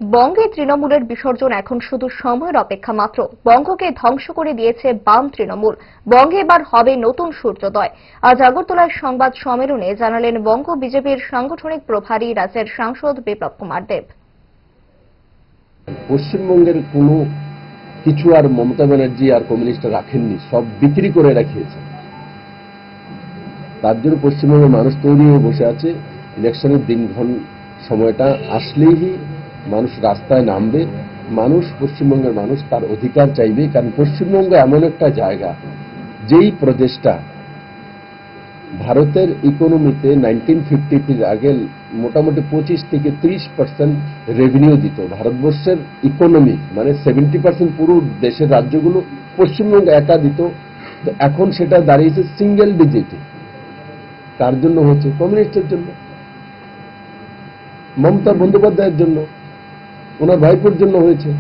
বঙ্গে তৃণমূলের বিসর্জন এখন শুধু সময়ের অপেক্ষা মাত্র। বঙ্গকে ধ্বংস করে দিয়েছে বাম তৃণমূল। বঙ্গে এবার হবে নতুন সূর্যোদয়। আজ আগরতলায় সংবাদ সম্মেলনে জানালেন বঙ্গ বিজেপির সাংগঠনিক প্রভারী রাজ্যের সাংসদ বিপ্লব কুমার দেব। পশ্চিমবঙ্গের কোনো কিছু আর মমতা ব্যানার্জি আর কমিউনিস্টরা রাখেননি, সব বিক্রি করে রাখিয়েছে। তার জন্য পশ্চিমবঙ্গের মানুষ তৈরি হয়ে বসে আছে। ইলেকশনের দিনক্ষণ সময়টা আসলেই মানুষ রাস্তায় নামবে। পশ্চিমবঙ্গের মানুষ তার অধিকার চাইবে, কারণ পশ্চিমবঙ্গ এমন একটা জায়গা যেই প্রদেশটা ভারতের ইকোনমিতে 1950 আগে মোটামুটি 25 থেকে 30% রেভিনিউ দিত। ভারতবর্ষের ইকোনমি মানে 70% পুরো দেশের রাজ্যগুলো পশ্চিমবঙ্গ একা দিত। তো এখন সেটা দাঁড়িয়েছে সিঙ্গেল ডিজিটে। কার জন্য হচ্ছে? কমিউনিস্টের জন্য, মমতা বন্দ্যোপাধ্যায়ের জন্য, ওনার ভাইপোর জন্য হয়েছে।